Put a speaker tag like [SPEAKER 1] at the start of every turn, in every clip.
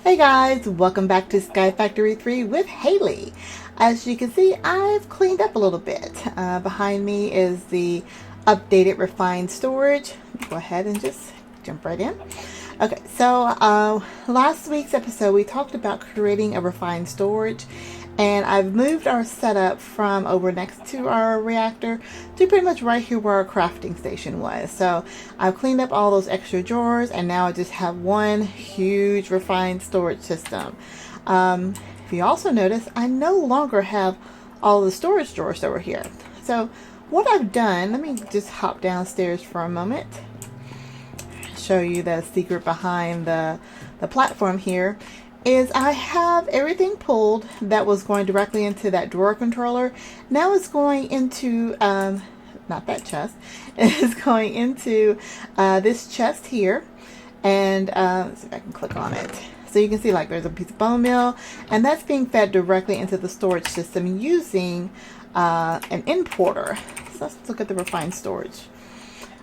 [SPEAKER 1] Hey guys, welcome back to SkyFactory 3 with Haley. As you can see, I've cleaned up a little bit. Behind me is the updated refined storage. Go ahead and just jump right in. Okay, so last week's episode we talked about creating a refined storage, and I've moved our setup from over next to our reactor to pretty much right here where our crafting station was. So I've cleaned up all those extra drawers, and now I just have one huge refined storage system. If you also notice, I no longer have all the storage drawers over here. So what I've done, let me just hop downstairs for a moment, show you the secret behind the platform here, is I have everything pulled that was going directly into that drawer controller. Now it's going into, not that chest, it's going into this chest here. And let's see if I can click on it. So you can see like there's a piece of bone meal, and that's being fed directly into the storage system using an importer. So let's look at the refined storage.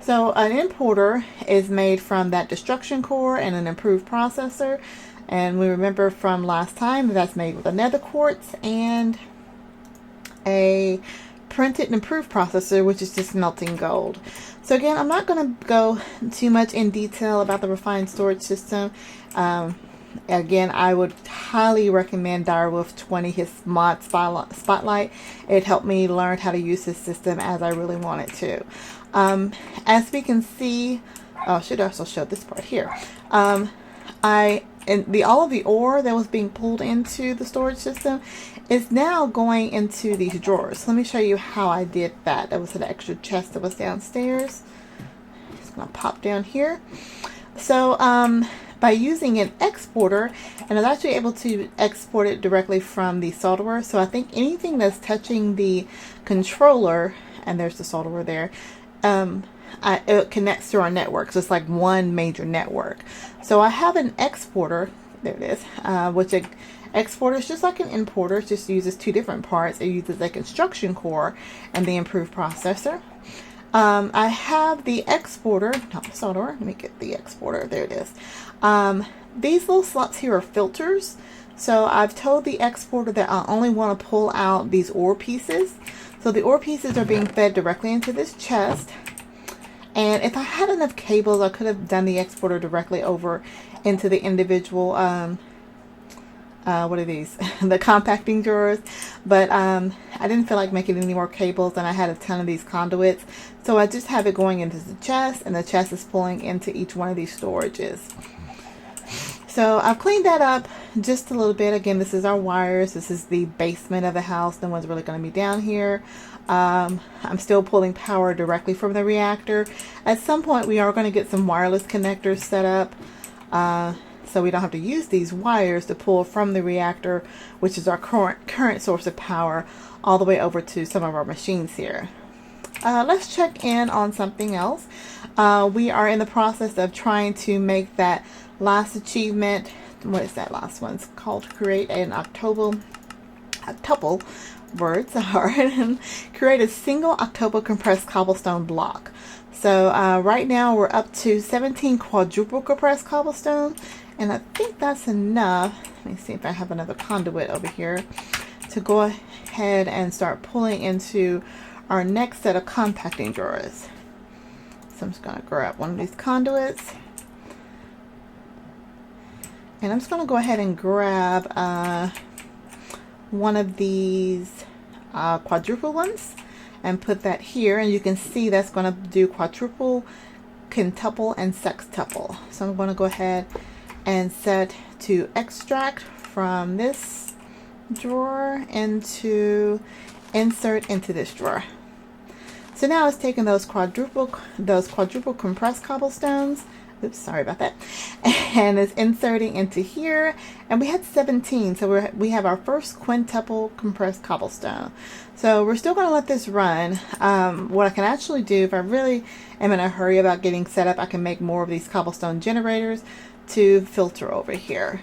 [SPEAKER 1] So an importer is made from that destruction core and an improved processor. And we remember from last time that's made with a nether quartz and a printed and improved processor, which is just melting gold. So again, I'm not going to go too much in detail about the refined storage system. Again, I would highly recommend Direwolf 20, his mod spotlight. It helped me learn how to use this system as I really wanted to. As we can see, I should also show this part here. All of the ore that was being pulled into the storage system is now going into these drawers. Let me show you how I did that. That was an extra chest that was downstairs. Just gonna pop down here. So by using an exporter, and I was actually able to export it directly from the solderer. So I think anything that's touching the controller, and there's the solderer there, it connects to our network. So it's like one major network. So I have an exporter, there it is, which an exporter is just like an importer. It just uses two different parts. It uses a construction core and the improved processor. I have the exporter, not the solderer, let me get the exporter, there it is. These little slots here are filters. So I've told the exporter that I only want to pull out these ore pieces. So the ore pieces are being fed directly into this chest. And if I had enough cables, I could have done the exporter directly over into the individual, what are these? The compacting drawers. But I didn't feel like making any more cables, and I had a ton of these conduits. So I just have it going into the chest, and the chest is pulling into each one of these storages. So I've cleaned that up just a little bit. Again, this is our wires. This is the basement of the house. No one's really going to be down here. I'm still pulling power directly from the reactor. At some point, we are going to get some wireless connectors set up, so we don't have to use these wires to pull from the reactor, which is our current source of power, all the way over to some of our machines here. Let's check in on something else. We are in the process of trying to make that last achievement. What is that last one? It's called create an octuple words are create a single octuple compressed cobblestone block. So right now we're up to 17 quadruple compressed cobblestone, and I think that's enough. Let me see if I have another conduit over here to go ahead and start pulling into our next set of compacting drawers. So I'm just going to grab one of these conduits, and I'm just going to go ahead and grab one of these quadruple ones and put that here, and you can see that's going to do quadruple, quintuple, and sextuple. So I'm going to go ahead and set to extract from this drawer into insert into this drawer. So now it's taking those quadruple compressed cobblestones, oops, sorry about that, and it's inserting into here, and we had 17, so we have our first quintuple compressed cobblestone. So we're still going to let this run. What I can actually do, if I really am in a hurry about getting set up, I can make more of these cobblestone generators to filter over here.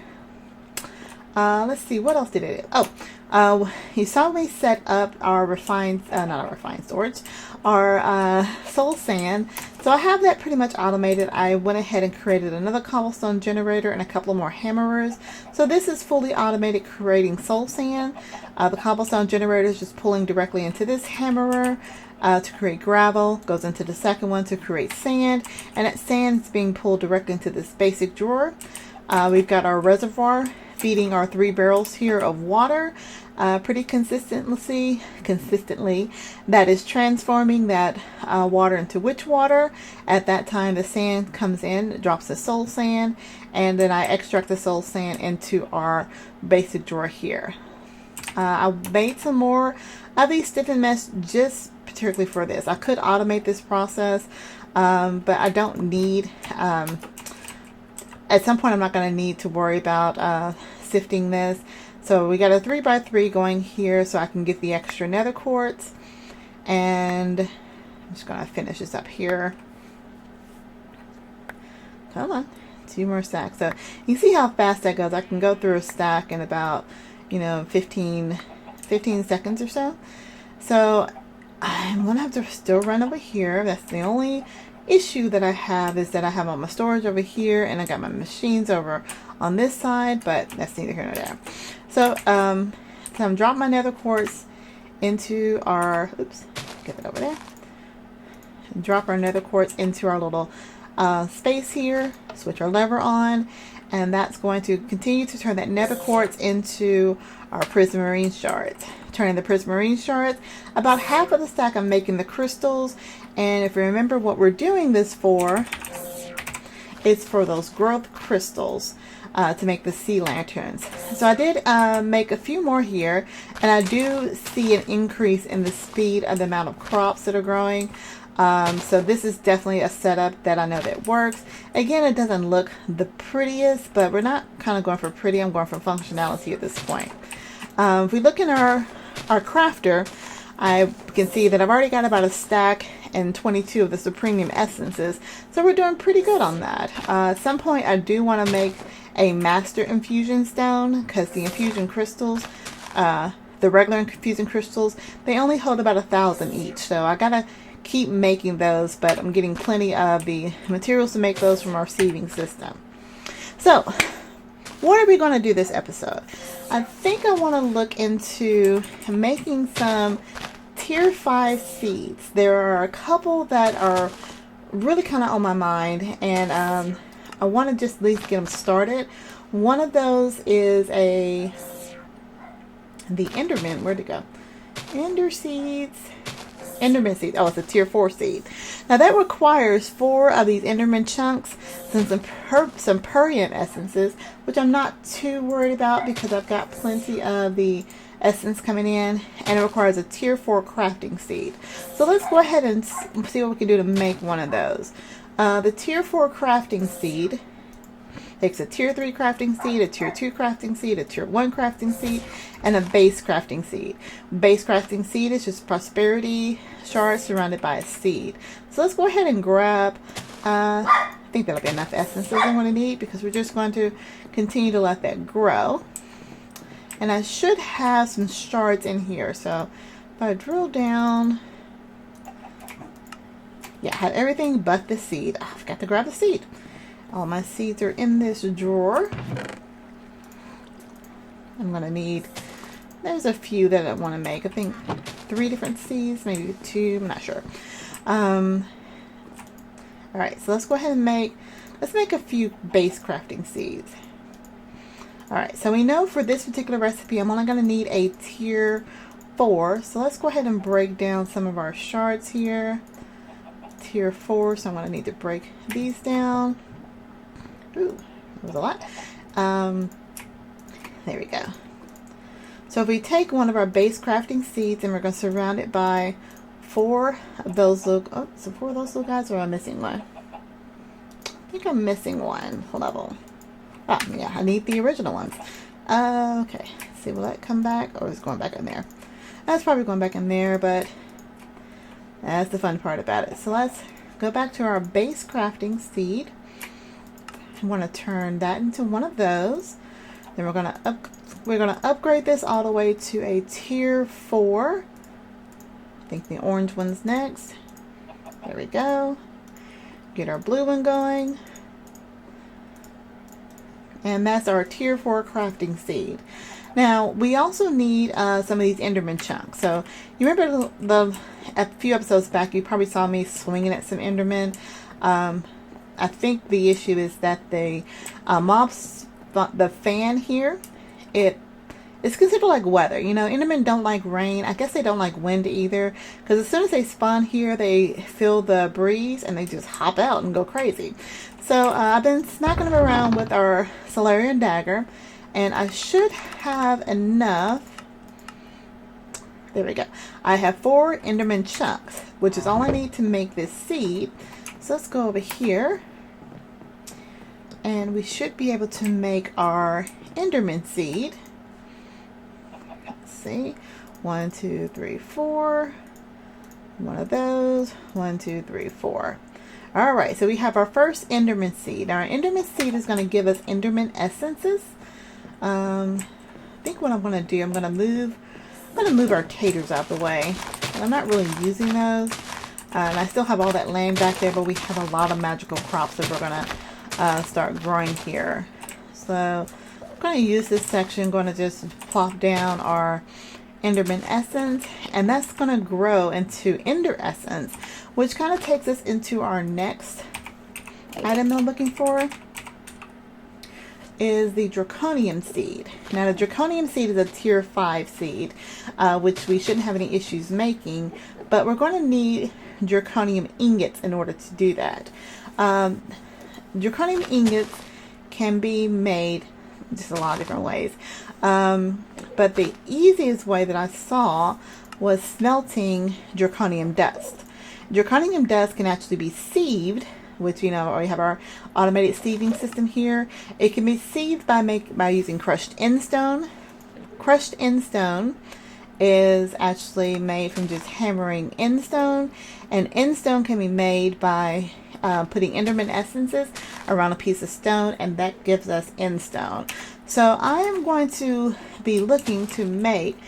[SPEAKER 1] Let's see, what else did it do? Oh, you saw me set up our not our refined storage, our soul sand. So I have that pretty much automated. I went ahead and created another cobblestone generator and a couple more hammerers. So this is fully automated creating soul sand. The cobblestone generator is just pulling directly into this hammerer to create gravel, goes into the second one to create sand, and that sand is being pulled directly into this basic drawer. We've got our reservoir feeding our 3 barrels here of water pretty consistently. That is transforming that water into witch water. At that time, the sand comes in, drops the soul sand, and then I extract the soul sand into our basic drawer here. I made some more of these stiffen mesh just particularly for this. I could automate this process, but I don't need at some point I'm not going to need to worry about sifting this. So we got a 3x3 going here so I can get the extra nether quartz, and I'm just going to finish this up here. Come on, 2 more stacks. So you see how fast that goes. I can go through a stack in about 15 seconds or so. So I'm gonna have to still run over here. That's the only issue that I have, is that I have all my storage over here and I got my machines over on this side, but that's neither here nor there. So I'm dropping my nether quartz into our, get that over there. Drop our nether quartz into our little space here, switch our lever on, and that's going to continue to turn that nether quartz into our prismarine shards. Turning the prismarine shards, about half of the stack I'm making the crystals, and if you remember what we're doing this for, it's for those growth crystals to make the sea lanterns. So I did make a few more here, and I do see an increase in the speed of the amount of crops that are growing. So this is definitely a setup that I know that works. Again, it doesn't look the prettiest, but we're not kind of going for pretty. I'm going for functionality at this point. If we look in our crafter, I can see that I've already got about a stack and 22 of the Supremium essences. So we're doing pretty good on that. At some point, I do want to make a master infusion stone, because the infusion crystals, the regular infusion crystals, they only hold about 1,000 each. So I gotta keep making those, but I'm getting plenty of the materials to make those from our seeding system. So what are we going to do this episode? I think I want to look into making some tier 5 seeds. There are a couple that are really kind of on my mind, and I want to just at least get them started. One of those is the Enderman. Where'd it go? Enderman seed. Oh, it's a tier 4 seed. Now that requires 4 of these Enderman chunks, some Purium essences, which I'm not too worried about because I've got plenty of the essence coming in, and it requires a tier 4 crafting seed. So let's go ahead and see what we can do to make one of those. The tier 4 crafting seed takes a tier 3 crafting seed, a tier 2 crafting seed, a tier 1 crafting seed, and a base crafting seed. Base crafting seed is just prosperity shards surrounded by a seed. So let's go ahead and grab, I think that'll be enough essences I'm going to need, because we're just going to continue to let that grow. And I should have some shards in here. So if I drill down, yeah, I have everything but the seed. Oh, I forgot to grab the seed. All my seeds are in this drawer. I'm going to need, there's a few that I want to make. I think 3 different seeds, maybe 2, I'm not sure. Alright, so let's go ahead and make a few base crafting seeds. Alright, so we know for this particular recipe I'm only going to need a tier 4. So let's go ahead and break down some of our shards here. Tier 4, so I'm going to need to break these down. Ooh, that was a lot. There we go. So if we take one of our base crafting seeds and we're going to surround it by 4 of those little, 4 of those little guys, or am I missing one? I think I'm missing one level. Ah, yeah, I need the original ones. Okay, let's see, will that come back? Oh, it's going back in there. That's probably going back in there, but that's the fun part about it. So let's go back to our base crafting seed. I want to turn that into one of those. Then we're gonna upgrade this all the way to a tier 4. I think the orange one's next. There we go. Get our blue one going. And that's our tier 4 crafting seed. Now, we also need some of these Enderman chunks. So, you remember a few episodes back, you probably saw me swinging at some Endermen. I think the issue is that the the fan here, it's considered like weather. You know, Endermen don't like rain. I guess they don't like wind either. Because as soon as they spawn here, they feel the breeze and they just hop out and go crazy. So I've been smacking them around with our Solarian dagger. And I should have enough. There we go. I have 4 Enderman chunks, which is all I need to make this seed. So let's go over here. And we should be able to make our Enderman seed. Let's see. 1, 2, 3, 4. One of those. 1, 2, 3, 4. Alright, so we have our first Enderman seed. Now, our Enderman seed is going to give us Enderman essences. I think what I'm going to do, I'm going to move our taters out the way. And I'm not really using those. And I still have all that land back there, but we have a lot of magical crops that we're going to start growing here. So I'm going to use this section, going to just plop down our Enderman essence, and that's going to grow into Ender essence, which kind of takes us into our next item I'm looking for. Is the Draconium seed. Now the Draconium seed is a tier 5 seed, which we shouldn't have any issues making, but we're going to need Draconium ingots in order to do that. Draconium ingots can be made just a lot of different ways, but the easiest way that I saw was smelting Draconium dust. Draconium dust can actually be sieved, which, you know, we have our automated sieving system here. It can be sieved by using crushed endstone. Crushed endstone is actually made from just hammering endstone, and endstone can be made by putting Enderman essences around a piece of stone, and that gives us endstone. So I am going to be looking to make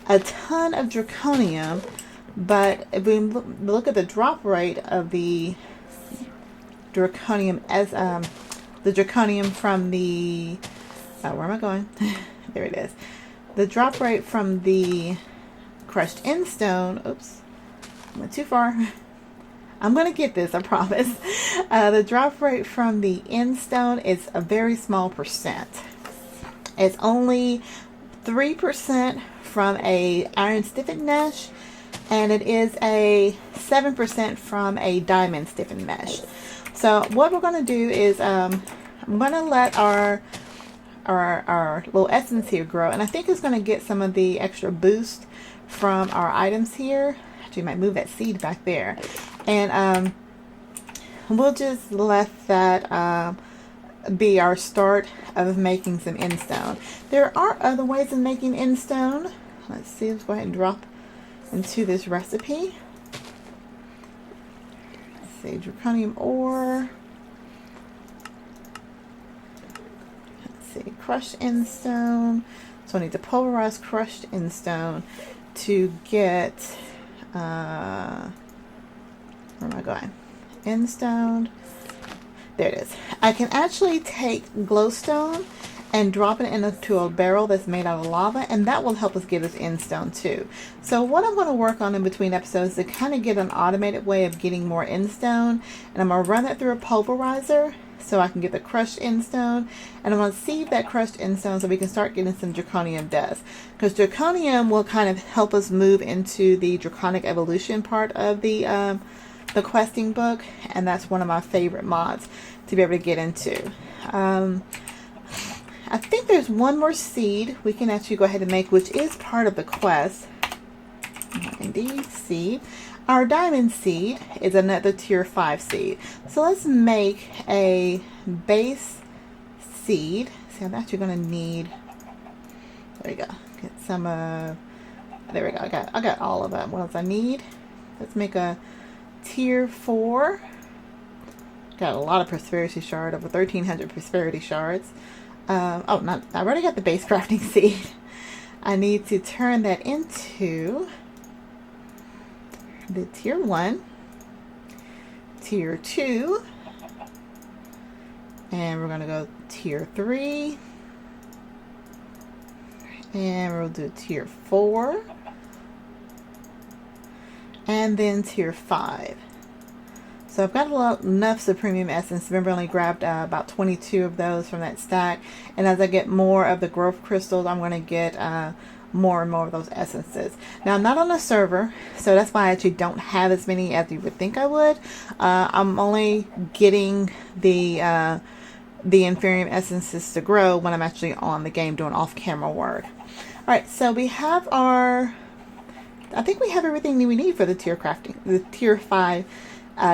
[SPEAKER 1] a ton of Draconium, but if we look at the drop rate of the Draconium as the Draconium from the where am I going? There it is. The drop rate from the crushed endstone. Oops, I went too far. I'm gonna get this, I promise. The drop rate from the endstone is a very small percent. It's only 3% from a iron stiffened mesh, and it is a 7% from a diamond stiffened mesh. So what we're going to do is I'm going to let our little essence here grow, and I think it's going to get some of the extra boost from our items here. Actually, might move that seed back there, and we'll just let that be our start of making some endstone. There are other ways of making endstone. Let's see. Let's go ahead and drop into this recipe. Draconium ore. Let's see, crushed endstone. So I need to pulverize crushed endstone to get where am I going? Endstone. There it is. I can actually take glowstone and drop it into a barrel that's made out of lava, and that will help us get us endstone too. So what I'm going to work on in between episodes is to kind of get an automated way of getting more endstone, and I'm going to run that through a pulverizer so I can get the crushed endstone, and I'm going to sieve that crushed endstone so we can start getting some Draconium dust, because Draconium will kind of help us move into the Draconic evolution part of the questing book, and that's one of my favorite mods to be able to get into. I think there's one more seed we can actually go ahead and make, which is part of the quest. Indeed, seed. Our diamond seed is another tier 5 seed. So let's make a base seed. See, I'm actually going to need, there we go, get some, there we go, I got all of them. What else I need? Let's make a tier 4. Got a lot of prosperity shards, over 1,300 prosperity shards. Oh, not, I already got the base crafting seed. I need to turn that into the tier 1, tier 2, and we're going to go tier 3, and we'll do tier 4, and then tier 5. So I've got enough Supremium Essence. Remember, I only grabbed about 22 of those from that stack. And as I get more of the growth crystals, I'm going to get more and more of those essences. Now, I'm not on a server, so that's why I actually don't have as many as you would think I would. I'm only getting the Inferium Essences to grow when I'm actually on the game doing off-camera work. All right, so we have our... I think we have everything we need for the tier crafting, the tier 5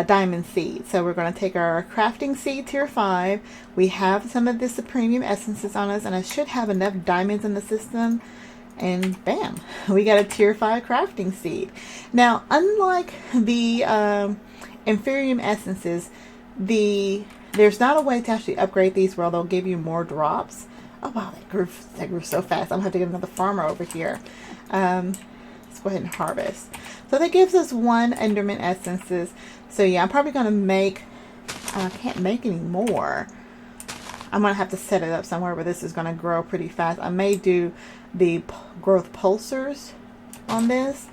[SPEAKER 1] diamond seed. So we're going to take our crafting seed tier 5. We have some of the Supremium Essences on us, and I should have enough diamonds in the system, and bam, we got a tier 5 crafting seed. Now, unlike the Inferium Essences, there's not a way to actually upgrade these where they'll give you more drops. Oh wow, that grew so fast. I'm gonna have to get another farmer over here. Let's go ahead and harvest. So that gives us 1 Enderman Essences. So yeah, I'm probably going to make, I can't make any more. I'm going to have to set it up somewhere where this is going to grow pretty fast. I may do the growth pulsers on this,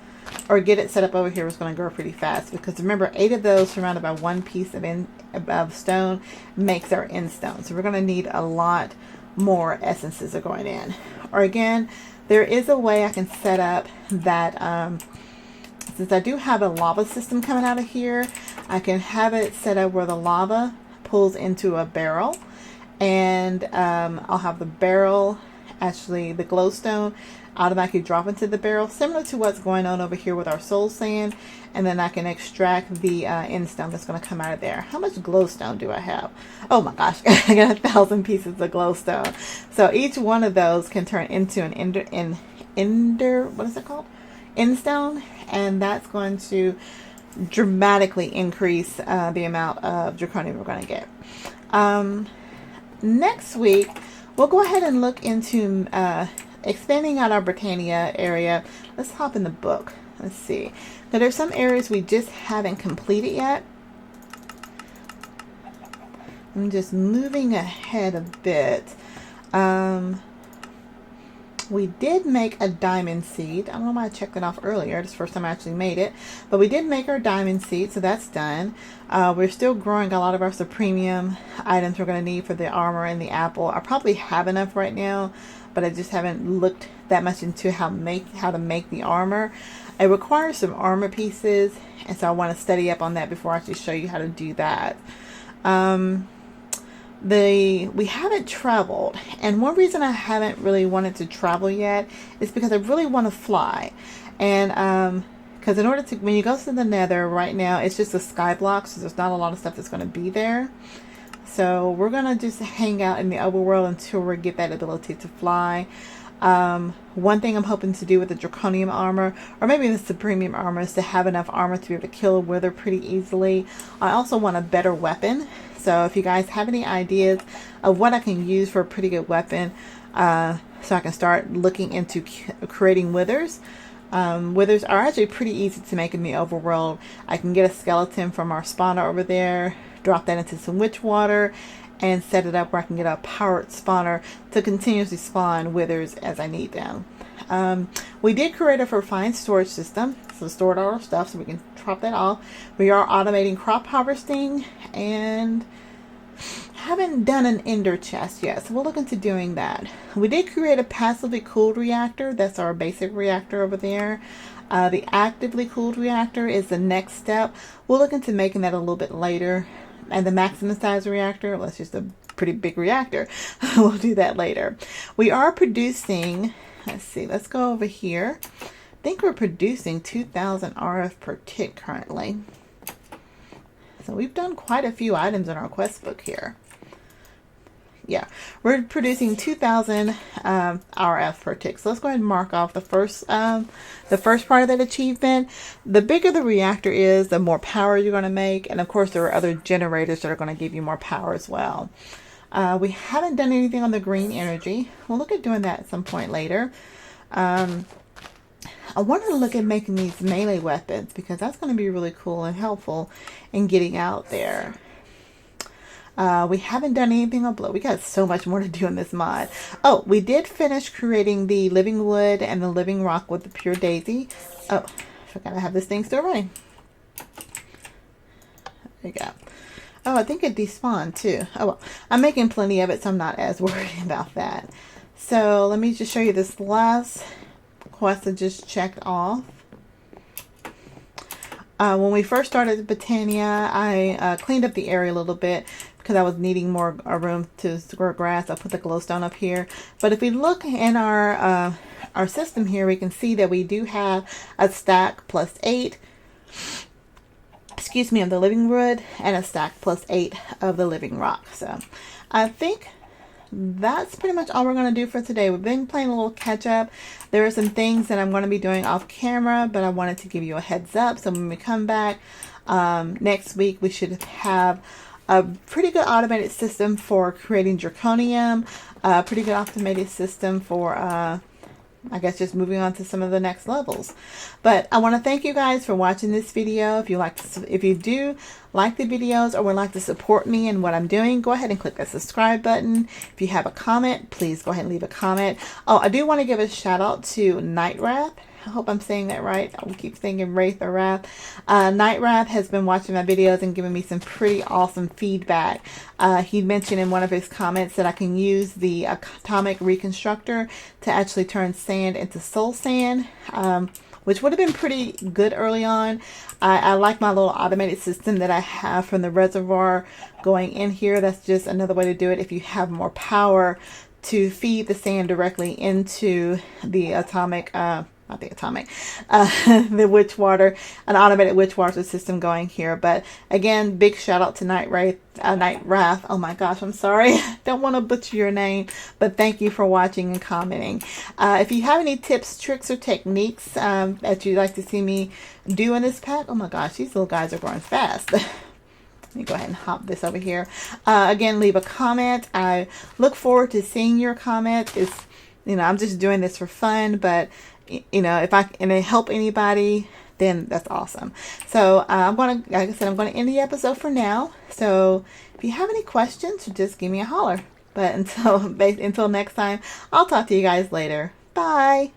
[SPEAKER 1] or get it set up over here where it's going to grow pretty fast. Because remember, 8 of those surrounded by 1 piece of stone makes our end stone. So we're going to need a lot more essences are going in. Or again, there is a way I can set up that, since I do have a lava system coming out of here, I can have it set up where the lava pulls into a barrel, and I'll have the barrel, actually the glowstone, automatically drop into the barrel, similar to what's going on over here with our soul sand, and then I can extract the end stone that's going to come out of there. How much glowstone do I have? Oh my gosh, I got 1,000 pieces of glowstone. So each one of those can turn into an what is it called? End stone, and that's going to dramatically increase the amount of draconium we're going to get. Next week, we'll go ahead and look into expanding out our Britannia area. Let's hop in the book. Let's see. Now, there's some areas we just haven't completed yet. I'm just moving ahead a bit. We did make a diamond seed. I don't know why I checked it off earlier. It's the first time I actually made it. But we did make our diamond seed, so that's done. We're still growing a lot of our Supremium items we're going to need for the armor and the apple. I probably have enough right now, but I just haven't looked that much into how to make the armor. It requires some armor pieces, and so I want to study up on that before I actually show you how to do that. We haven't traveled, and one reason I haven't really wanted to travel yet is because I really want to fly. And because in order to, when you go to the nether right now, it's just a sky block, so there's not a lot of stuff that's going to be there. So we're going to just hang out in the overworld until we get that ability to fly. One thing I'm hoping to do with the draconium armor, or maybe the Supremium armor, is to have enough armor to be able to kill a wither pretty easily. I also want a better weapon. So if you guys have any ideas of what I can use for a pretty good weapon, so I can start looking into creating withers. Withers are actually pretty easy to make in the overworld. I can get a skeleton from our spawner over there, drop that into some witch water, and set it up where I can get a powered spawner to continuously spawn withers as I need them. We did create a refined storage system, so stored all our stuff so we can drop that off. We are automating crop harvesting, and haven't done an ender chest yet, so we'll look into doing that. We did create a passively cooled reactor. That's our basic reactor over there. The actively cooled reactor is the next step. We'll look into making that a little bit later. And the maximum size reactor, well, that's just a pretty big reactor. We'll do that later. We are producing, let's see, let's go over here. I think we're producing 2,000 RF per tick currently. So we've done quite a few items in our quest book here. Yeah, we're producing 2,000 RF per tick. So let's go ahead and mark off the first part of that achievement. The bigger the reactor is, the more power you're going to make. And of course, there are other generators that are going to give you more power as well. We haven't done anything on the green energy. We'll look at doing that at some point later. I wanted to look at making these melee weapons because that's going to be really cool and helpful in getting out there. We haven't done anything on blood. We got so much more to do in this mod. Oh, we did finish creating the living wood and the living rock with the pure daisy. Oh, I forgot I have this thing still running. There you go. Oh, I think it despawned too. Oh, well, I'm making plenty of it, so I'm not as worried about that. So let me just show you this last quest I just checked off. When we first started Botania, I cleaned up the area a little bit because I was needing more room to grow grass. I put the glowstone up here. But if we look in our system here, we can see that we do have a stack plus 8. Excuse me, of the living wood and a stack plus 8 of the living rock. So I think that's pretty much all we're going to do for today. We've been playing a little catch up. There are some things that I'm going to be doing off camera, but I wanted to give you a heads up. So when we come back next week, we should have a pretty good automated system for creating draconium, a pretty good automated system for I guess just moving on to some of the next levels. But I want to thank you guys for watching this video. If you do like the videos or would like to support me in what I'm doing, go ahead and click the subscribe button. If you have a comment, please go ahead and leave a comment. Oh, I do want to give a shout out to Night Wrath. I hope I'm saying that right. I keep thinking Wraith or Wrath. Night Wrath has been watching my videos and giving me some pretty awesome feedback. He mentioned in one of his comments that I can use the atomic reconstructor to actually turn sand into soul sand, which would have been pretty good early on. I like my little automated system that I have from the reservoir going in here. That's just another way to do it if you have more power to feed the sand directly into the atomic not the atomic, the witch water, an automated witch water system going here. But again, big shout out to Night Wrath. Oh my gosh, I'm sorry. Don't want to butcher your name, but thank you for watching and commenting. If you have any tips, tricks, or techniques that you'd like to see me do in this pack, oh my gosh, these little guys are growing fast. Let me go ahead and hop this over here. Again, leave a comment. I look forward to seeing your comments. I'm just doing this for fun, but if I can help anybody, then that's awesome. So like I said, I'm going to end the episode for now. So if you have any questions, just give me a holler. But until next time, I'll talk to you guys later. Bye.